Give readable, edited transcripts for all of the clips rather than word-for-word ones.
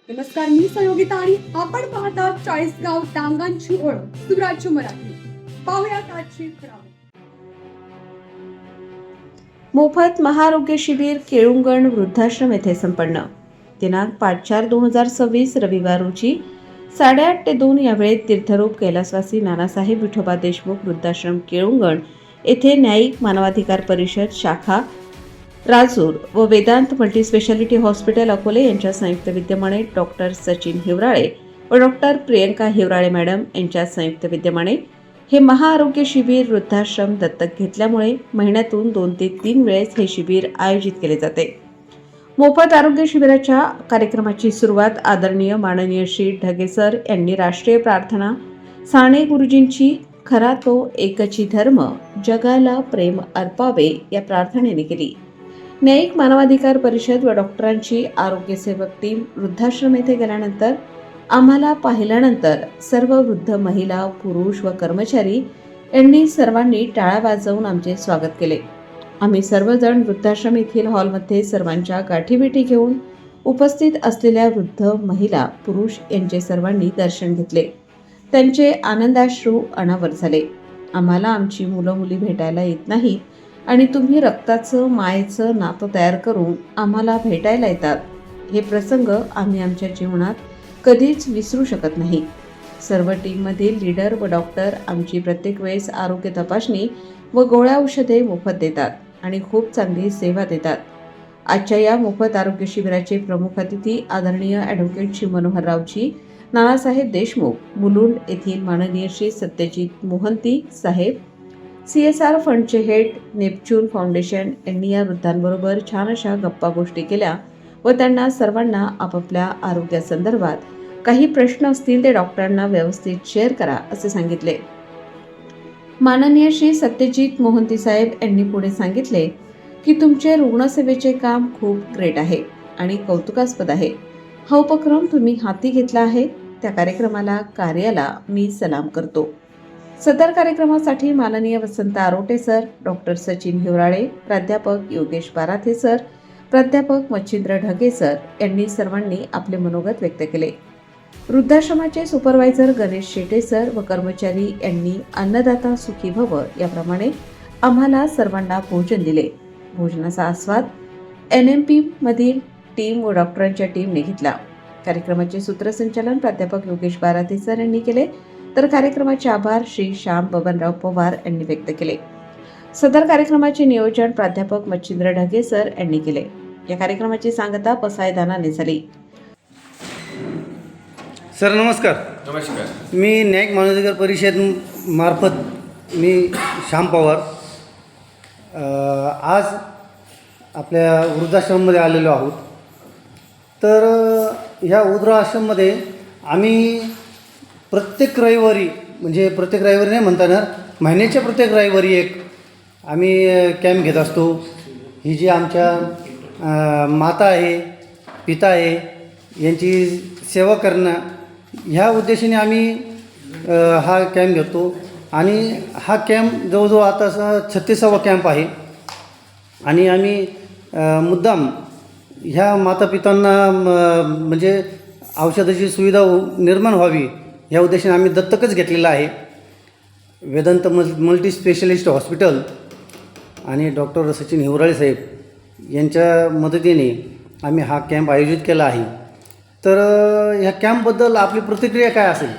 नमस्कार, मी सहयोगिता आणि आपण पाहता चाळीसगाव डांगांची ओळख सुराज्य मराठी. पाहुयात आजची खबरं. मोफत महाआरोग्य शिबिर केळुंगण वृद्धाश्रम येथे संपन्न. दिनांक 5/4/2026 रविवार रोजी 8:30 ते 2 या वेळेत तीर्थरूप कैलासवासी नानासाहेब विठोबा देशमुख वृद्धाश्रम केळुंगण येथे न्यायिक मानवाधिकार परिषद शाखा राजूर व वेदांत मल्टीस्पेशालिटी हॉस्पिटल अकोले यांच्या संयुक्त विद्यमाने डॉक्टर सचिन हिवराळे व डॉक्टर प्रियंका हिवराळे मॅडम यांच्या संयुक्त विद्यमाने हे महाआरोग्य शिबिर वृद्धाश्रम दत्तक घेतल्यामुळे महिन्यातून 2 ते 3 वेळेस हे शिबिर आयोजित केले जाते. मोफत आरोग्य शिबिराच्या कार्यक्रमाची सुरुवात आदरणीय माननीय श्री ढगे सर यांनी राष्ट्रीय प्रार्थना साने गुरुजींची खरा तो एकची धर्म जगाला प्रेम अर्पावे या प्रार्थनेने केली. न्यायिक मानवाधिकार परिषद व डॉक्टरांची आरोग्यसेवक टीम वृद्धाश्रम येथे गेल्यानंतर आम्हाला पाहिल्यानंतर सर्व वृद्ध महिला पुरुष व कर्मचारी यांनी सर्वांनी टाळ्या वाजवून आमचे स्वागत केले. आम्ही सर्वजण वृद्धाश्रम येथील हॉलमध्ये सर्वांच्या गाठीभेटी घेऊन उपस्थित असलेल्या वृद्ध महिला पुरुष यांचे सर्वांनी दर्शन घेतले. त्यांचे आनंदाश्रू अनावर झाले. आम्हाला आमची मुलं मुली भेटायला येत नाहीत आणि तुम्ही रक्ताचं मायेचं नातं तयार करून आम्हाला भेटायला येतात. हे प्रसंग आम्ही आमच्या जीवनात कधीच विसरू शकत नाही. सर्व टीममधील लीडर व डॉक्टर आमची प्रत्येक वेळेस आरोग्य तपासणी व गोळ्या औषधे मोफत देतात आणि खूप चांगली सेवा देतात. आजच्या या मोफत आरोग्य शिबिराचे प्रमुख अतिथी आदरणीय ॲडव्होकेट श्री मनोहररावजी नानासाहेब देशमुख मुलुंड येथील माननीय श्री सत्यजित मोहंती साहेब CSR फंडचे हेड नेपच्यून फाउंडेशन यांनी या वृद्धांबरोबर छान अशा गप्पा गोष्टी केल्या व त्यांना सर्वांना आपापल्या आरोग्यासंदर्भात काही प्रश्न असतील ते डॉक्टरांना व्यवस्थित शेअर करा असे सांगितले. माननीय श्री सत्यजित मोहंती साहेब यांनी पुढे सांगितले की तुमचे रुग्णसेवेचे काम खूप ग्रेट आहे आणि कौतुकास्पद आहे. हा उपक्रम तुम्ही हाती घेतला आहे त्या कार्याला मी सलाम करतो. सदर कार्यक्रमासाठी माननीय वसंत आरोटे सर, डॉक्टर सचिन हिवराळे, प्राध्यापक योगेश बाराथे सर, प्राध्यापक मच्छिंद्र ढगे सर यांनी सर्वांनी आपले मनोगत व्यक्त केले. वृद्धाश्रमाचे सुपरवायझर गणेश शेटे सर व कर्मचारी यांनी अन्नदाता सुखी भव याप्रमाणे आम्हाला सर्वांना भोजन दिले. भोजनाचा आस्वाद NMP मधील टीम व डॉक्टरांच्या टीमने घेतला. कार्यक्रमाचे सूत्रसंचालन प्राध्यापक योगेश बाराथे सर यांनी केले तर कार्यक्रमाचे आभार श्री श्याम बबनराव पवार यांनी व्यक्त केले. सदर कार्यक्रमाचे नियोजन प्राध्यापक मच्छिंद्र ढगे सर यांनी केले. या कार्यक्रमाची सांगता पसाय दानाने झाली. सर नमस्कार. नमस्कार. मी न्यायिक मानवाधिकार परिषद मार्फत मी श्याम पवार आज आपल्या वृद्धाश्रममध्ये आलेलो आहोत. तर ह्या वृद्धाश्रममध्ये आम्ही प्रत्येक रविवारी नाही म्हणता येणार, महिन्याच्या प्रत्येक रविवारी एक आम्ही कॅम्प घेत असतो. ही जी आमच्या माता आहे पिता आहे यांची सेवा करणं ह्या उद्देशाने आम्ही हा कॅम्प घेतो. आणि हा कॅम्प जवळजवळ आता 36वा कॅम्प आहे. आणि आम्ही मुद्दाम ह्या मातापितांना म्हणजे औषधाची सुविधा निर्माण व्हावी ह्या उद्देशाने आम्ही दत्तकच घेतलेला आहे. वेदांत मल्टी स्पेशलिस्ट हॉस्पिटल आणि डॉक्टर सचिन हिवराळे साहेब यांच्या मदतीने आम्ही हा कॅम्प आयोजित केला आहे. तर ह्या कॅम्पबद्दल आपली प्रतिक्रिया काय असेल?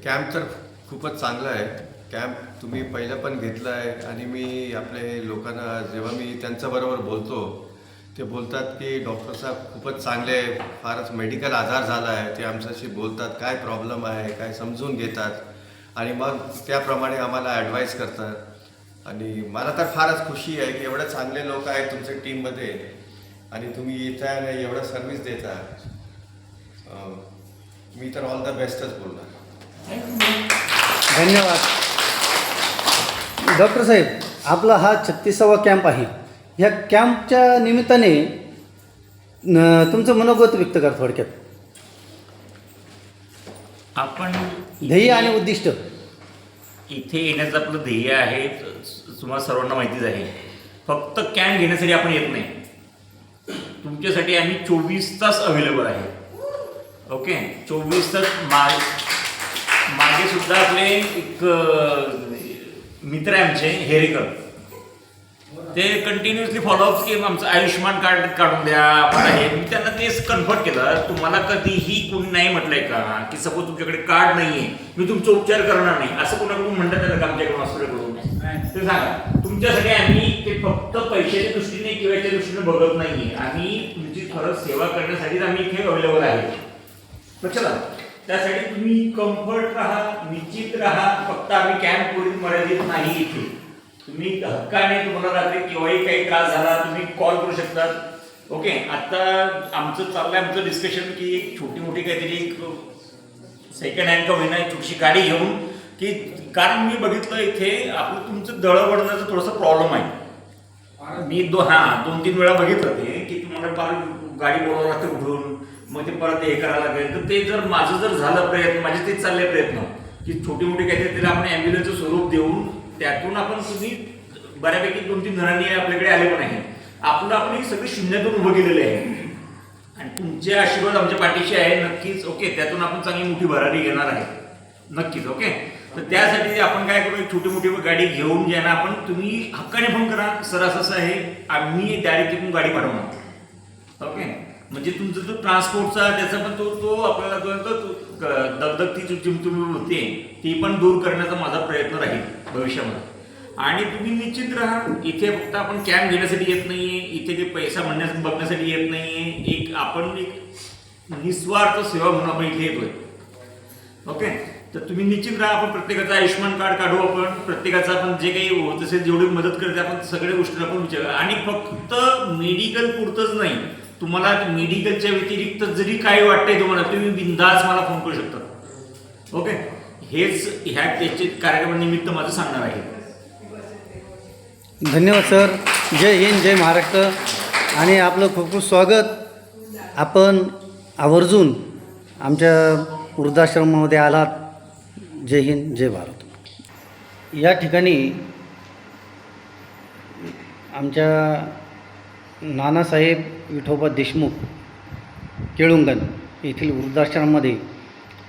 कॅम्प तर खूपच चांगला आहे. कॅम्प तुम्ही पहिलं पण घेतला आहे आणि मी आपले लोकांना जेव्हा मी त्यांच्याबरोबर बोलतो ते बोलतात की डॉक्टर साहेब खूपच चांगले आहे, फारच मेडिकल आजार झाला आहे, ते आमच्याशी बोलतात, काय प्रॉब्लेम आहे काय समजून घेतात आणि मग त्याप्रमाणे आम्हाला ॲडवाईस करतात. आणि मला तर फारच खुशी आहे की एवढे चांगले लोक आहेत तुमच्या टीममध्ये आणि तुम्ही येता आणि एवढं सर्व्हिस देता. मी तर ऑल द बेस्टच बोलणार. धन्यवाद. डॉक्टर साहेब, आपला हा 36वा कॅम्प आहे. ह्या कॅम्पच्या निमित्ताने तुमचं मनोगत व्यक्त करा थोडक्यात. आपण ध्येय आणि उद्दिष्ट. इथे येण्याचं आपलं ध्येय आहे तुम्हाला सर्वांना माहितीच आहे. फक्त कॅम्प घेण्यासाठी आपण येत नाही, तुमच्यासाठी आम्ही 24 तास अवेलेबल आहे. ओके 24 तास मागे सुद्धा आपले एक मित्र आहे आमचे हेरेकर, ते कंटिन्युअसली फॉलोअप की आमचं आयुष्यमान कार्ड काढून द्या आपण आहे. मी त्यांना तेच कन्फर्ट केलं, तुम्हाला कधीही कोणी नाही म्हटलंय का की सपोज तुमच्याकडे कार्ड नाहीये मी तुमचा उपचार करणार नाही, असं कोणाकडून म्हणतात त्याला का आमच्याकडून हॉस्पिटलकडून? ते सांगा. तुमच्यासाठी आम्ही ते फक्त पैशाच्या दृष्टीने किंवा याच्या दृष्टीने बघत नाहीये, आम्ही तुमची खरंच सेवा करण्यासाठीच आम्ही इथे अवेलेबल आहे. लक्षात आलं? त्यासाठी तुम्ही कम्फर्ट राहा, निश्चित राहा. फक्त आम्ही कॅम्प पुढील मर्यादित नाही इथे. तुम्ही हक्काने तुम्हाला रात्री केव्हाही काही त्रास झाला तुम्ही कॉल करू शकतात. ओके. आता आमचं चाललंय आमचं डिस्कशन की एक छोटी मोठी काहीतरी एक सेकंड हँड का होईना एक छोटीशी गाडी घेऊन, की कारण मी बघितलं इथे आपलं तुमचं दळणवळणाचं थोडंसं प्रॉब्लेम आहे. मी 2-3 वेळा बघितलं ते की तुम्हाला फार गाडी बोलावं लागते उठून, मग ते परत हे करायला लागेल. तर ते जर माझं जर झालं प्रयत्न, माझे तेच चालले प्रयत्न की छोटी मोठी काहीतरी त्याला आपण ॲम्ब्युलन्सचं स्वरूप देऊन त्यातून आपण तुम्ही बऱ्यापैकी 2-3 जणांनी आपल्याकडे आले पण आहे. आपण एक सगळे शून्यातून उभं केलेलं आहे आणि तुमचे आशीर्वाद आमच्या पाठीशी आहे नक्कीच. ओके. त्यातून आपण चांगली मोठी भरारी घेणार आहे नक्कीच. ओके. तर त्यासाठी आपण काय करू, एक छोटी मोठी गाडी घेऊन जे ना आपण तुम्ही हक्काने फोन करा, सर असं आहे आम्ही डायरेक्ट तिथून गाडी पाठवणार. ओके. म्हणजे तुमचं जो ट्रान्सपोर्टचा त्याचा पण तो आपल्याला दगदगती तुम्ही होते ती पण दूर करण्याचा माझा प्रयत्न राहील भविष्यामध्ये. आणि तुम्ही निश्चित राहा, इथे फक्त आपण कॅम्प घेण्यासाठी येत नाहीये, इथे काही पैसा बघण्यासाठी येत नाहीये. आपण एक निस्वार्थ सेवा म्हणून आपण इथे येतोय. ओके. तर तुम्ही निश्चित राहा. आपण प्रत्येकाचं आयुष्यमान कार्ड काढू, आपण प्रत्येकाचं आपण जे काही होत असेल जेवढी मदत करते आपण सगळ्या गोष्टी आपण विचार. आणि फक्त मेडिकल पुरतंच नाही, तुम्हाला मेडिकलच्या व्यतिरिक्त जरी काही वाटतंय तुम्हाला तुम्ही बिनधास्त मला फोन करू शकता. ओके. हेच त्याचे कार्यक्रमानिमित्त माझं सांगणार आहे. धन्यवाद सर. जय हिंद, जय महाराष्ट्र. आणि आपलं खूप खूप स्वागत. आपण आवर्जून आमच्या वृद्धाश्रमामध्ये आलात. जय हिंद, जय भारत. या ठिकाणी आमच्या नानासाहेब विठोबा देशमुख केळुंगण येथील वृद्धाश्रमामध्ये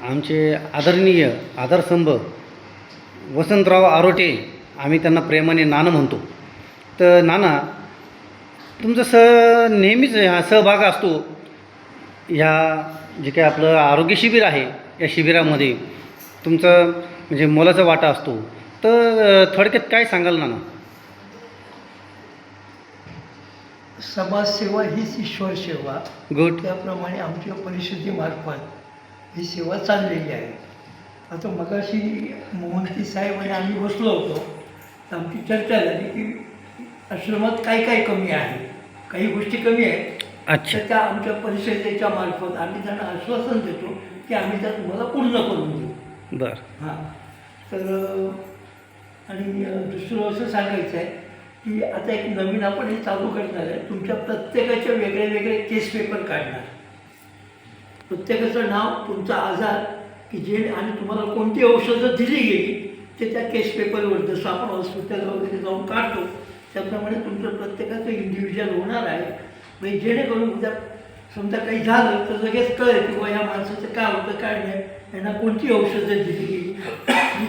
आमचे आदरणीय आदरस्तंभ वसंतराव आरोटे, आम्ही त्यांना प्रेमाने नाना म्हणतो. तर नाना, तुमचं नेहमीच हा सहभाग असतो ह्या जे काही आपलं आरोग्य शिबिर आहे या शिबिरामध्ये तुमचं म्हणजे मोलाचा वाटा असतो. तर थोडक्यात काय सांगाल नाना? समाजसेवा हीच ईश्वर सेवा. गुड. त्याप्रमाणे आमच्या परिषदेमार्फत ही सेवा चाललेली आहे. आता मगाशी मोहंती साहेब आणि आम्ही बसलो होतो तर आमची चर्चा झाली की आश्रमात काय काय कमी आहे, काही गोष्टी कमी आहेत. अच्छा. तर त्या आमच्या परिषदेच्या मार्फत आम्ही त्यांना आश्वासन देतो की आम्ही त्या तुम्हाला पूर्ण करून देऊ. बरं. हां. तर आणि दुसरं असं सांगायचं आहे की आता एक नवीन आपण हे चालू करणार आहे. तुमच्या प्रत्येकाचे वेगळे वेगळे केस पेपर काढणार. प्रत्येकाचं नाव, तुमचा आजार की जे आणि तुम्हाला कोणती औषधं दिली गेली ते त्या केस पेपरवर जसं आपण हॉस्पिटलला वगैरे जाऊन काढतो त्याप्रमाणे तुमचं प्रत्येकाचं इंडिव्हिज्युअल होणार आहे. म्हणजे जेणेकरून उद्या समजा काही झालं तर लगेच कळेल की ह्या माणसाचं काय होतं काय नाही, यांना कोणती औषधं दिली गेली.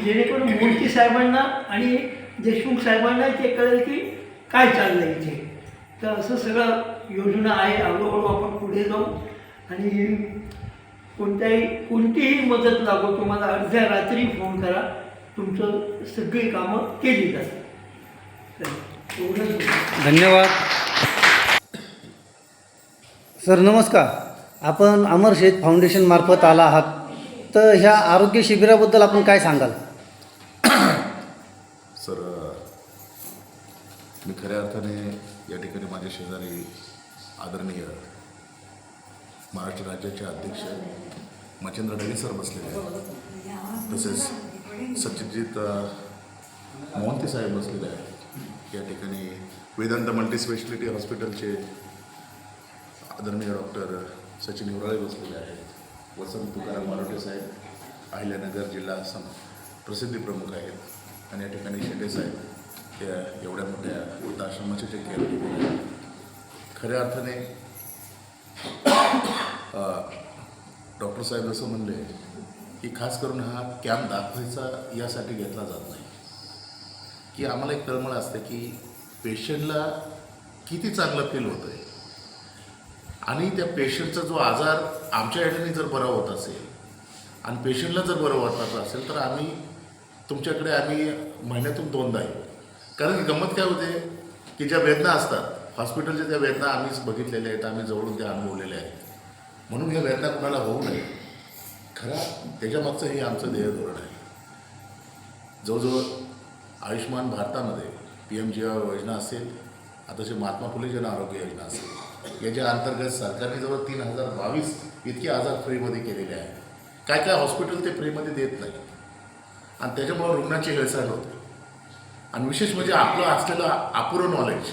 जेणेकरून मोंटी साहेबांना आणि देशमुख साहेबांना ते कळेल की काय चाललं इथे. तर असं सगळं योजना आहे. हळूहळू आपण पुढे जाऊ आणि कोणतीही मदत लागो तुम्हाला अर्ध्या रात्री फोन करा, तुमचं सगळी कामं केली जातात. धन्यवाद सर. नमस्कार. आपण अमर शेठ फाउंडेशन मार्फत आला आहात, तर ह्या आरोग्य शिबिराबद्दल आपण काय सांगाल? सर, मी खऱ्या अर्थाने या ठिकाणी माझ्या शेजारी आदरणीय महाराष्ट्र राज्याचे अध्यक्ष मच्छिंद्र ढगे सर बसलेले आहेत, तसेच सचिजित मोहंती साहेब बसलेले आहेत. या ठिकाणी वेदांत मल्टीस्पेशालिटी हॉस्पिटलचे आदरणीय डॉक्टर सचिन हिवराळे बसलेले आहेत. वसंत तुकाराम मारोटे साहेब अहिल्यानगर जिल्हा प्रसिद्धी प्रमुख आहेत. आणि या ठिकाणी शेटे साहेब त्या एवढ्या मोठ्या वृद्धाश्रमाचे जे केअर खऱ्या अर्थाने डॉक्टर साहेब जसं म्हणले की खास करून हा कॅम्प दाखवायचा यासाठी घेतला जात नाही, की आम्हाला एक तळमळ असते की पेशंटला किती चांगलं फील होतं आहे आणि त्या पेशंटचा जो आजार आमच्या ह्याने जर बरा होत असेल आणि पेशंटला जर बरं वाटत असेल तर आम्ही महिन्यातून 2दा येऊ. कारण की गंमत काय होते की ज्या वेदना असतात हॉस्पिटलच्या त्या वेदना आम्हीच बघितलेल्या आहेत, आम्ही जवळून त्या अनुभवलेल्या आहेत. म्हणून या वेदना कुणाला होऊ नये खरा त्याच्यामागचं हे आमचं ध्येय धोरण आहे. जवळजवळ आयुष्यमान भारतामध्ये PMJY योजना असेल, आता जे महात्मा फुले जन आरोग्य योजना असेल, याच्या अंतर्गत सरकारने जवळ 3022 इतके आजार फ्रीमध्ये केलेले आहेत. काय काय हॉस्पिटल ते फ्रीमध्ये देत नाही आणि त्याच्यामुळं रुग्णाची हेळसांड होते. आणि विशेष म्हणजे आपलं असलेलं अपुरं नॉलेज,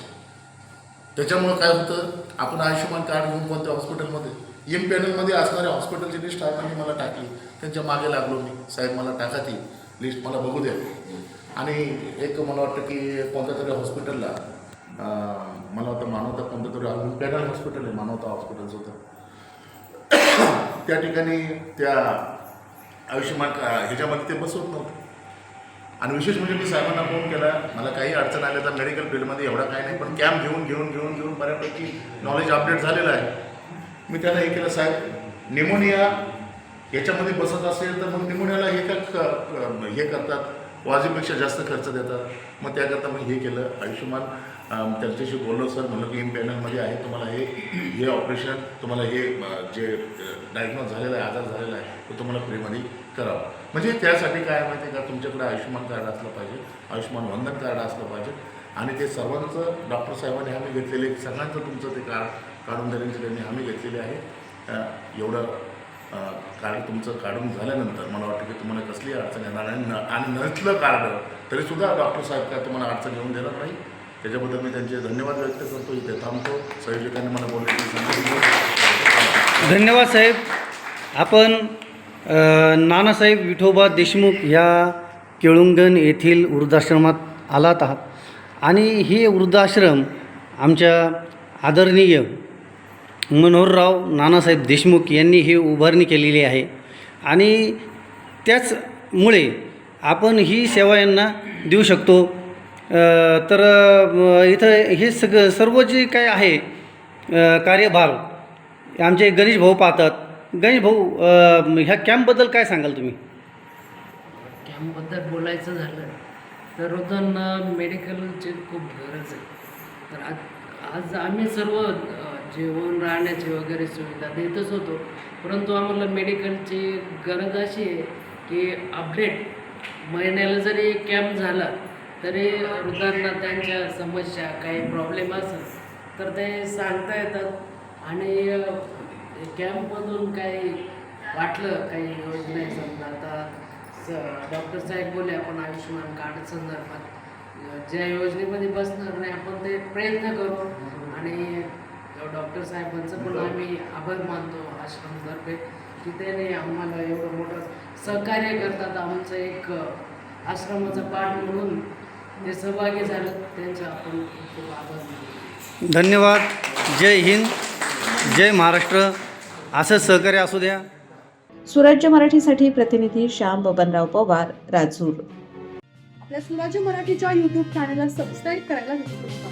त्याच्यामुळं काय होतं, आपण आयुष्यमान कार्ड घेऊन कोणत्या हॉस्पिटलमध्ये एम पॅनलमध्ये असणाऱ्या हॉस्पिटलची लिस्ट साहेबांनी मला टाकली, त्यांच्या मागे लागलो मी, साहेब मला टाका ती लिस्ट, मला बघू द्या. आणि एक मला वाटतं की कोणत्या तरी हॉस्पिटलला मला वाटतं मानवता कोणतं तरी पॅनल हॉस्पिटल आहे, मानवता हॉस्पिटलचं होतं, त्या ठिकाणी त्या आयुष्यमान ह्याच्यामध्ये ते बसवत नव्हतं. आणि विशेष म्हणजे मी साहेबांना फोन केला, मला काही अडचण आल्या तर मेडिकल फील्डमध्ये एवढा काही नाही, पण कॅम्प घेऊन बऱ्यापैकी नॉलेज अपडेट झालेलं आहे. मी त्यांना हे केलं, साहेब निमोनिया याच्यामध्ये बसत असेल तर मग निमोनियाला हे करतात, वाजेपेक्षा जास्त खर्च देतात. मग त्याकरता मी हे केलं, आयुष्यमान त्यांच्याशी बोललो, सर म्हणलं की एम पॅनलमध्ये आहे, तुम्हाला हे ऑपरेशन तुम्हाला हे जे डायग्नोज झालेलं आहे, आजार झालेला आहे, तो तुम्हाला फ्रीमध्ये करावं. म्हणजे त्यासाठी काय माहिती आहे का, तुमच्याकडे आयुष्यमान कार्ड असलं पाहिजे, आयुष्यमान वंदन कार्ड असलं पाहिजे. आणि ते सर्वांचं डॉक्टर साहेबांनी आम्ही घेतलेले, सगळ्यांचं तुमचं ते कार्ड काढून देण्याची त्यांनी आम्ही घेतलेले आहे. एवढं कार्ड तुमचं काढून झाल्यानंतर मला वाटतं की तुम्हाला कसली अडचण येणार नाही. आणि नसलं कार्ड तरीसुद्धा डॉक्टर साहेब काय तुम्हाला अडचण येऊन देणार नाही. त्याच्याबद्दल मी त्यांचे धन्यवाद व्यक्त करतो. इथे थांबतो. संयोजकांनी मला बोलण्याची धन्यवाद साहेब. आपण नानासाहेब विठोबा देशमुख या केळुंगण येथील वृद्धाश्रमात आलात आहात आणि हे वृद्धाश्रम आमच्या आदरणीय मनोहरराव नानासाहेब देशमुख यांनी ही उभारणी केलेली आहे आणि त्याचमुळे आपण ही सेवा यांना देऊ शकतो. तर इथं हे सर्व जे काय आहे कार्यभार आमचे गणेश भाऊ पाहतात. गणेश भाऊ, ह्या कॅम्पबद्दल काय सांगाल तुम्ही? कॅम्पबद्दल बोलायचं झालं तर वृद्धांना मेडिकलची खूप गरज आहे. तर आज आम्ही सर्व जेवण राहण्याची वगैरे सुविधा देतच होतो, परंतु आम्हाला मेडिकलची गरज अशी आहे की अपडेट महिन्याला जरी कॅम्प झाला तरी वृद्धांना त्यांच्या समस्या काही प्रॉब्लेम असेल तर ते सांगता येतात आणि कॅम्पमधून काही वाटलं काही योजना समजा आता डॉक्टर साहेब बोलले आपण आयुष्यमान कार्ड संदर्भात ज्या योजनेमध्ये बसणार नाही आपण ते प्रयत्न करू. आणि डॉक्टर साहेबांचं पण आम्ही आभार मानतो आश्रमतर्फे की त्याने आम्हाला एवढं मोठं सहकार्य करतात. आमचं एक आश्रमाचा पाठ म्हणून ते सहभागी झालं, त्यांचं आपण खूप आभार मानतो. धन्यवाद. जय हिंद, जय महाराष्ट्र. असं सहकार्य असू द्या. स्वराज्य मराठीसाठी प्रतिनिधी श्याम बबनराव पवार, राजूर. आपल्या स्वराज्य मराठीच्या YouTube चॅनलला सबस्क्राईब करायला विसरू नका.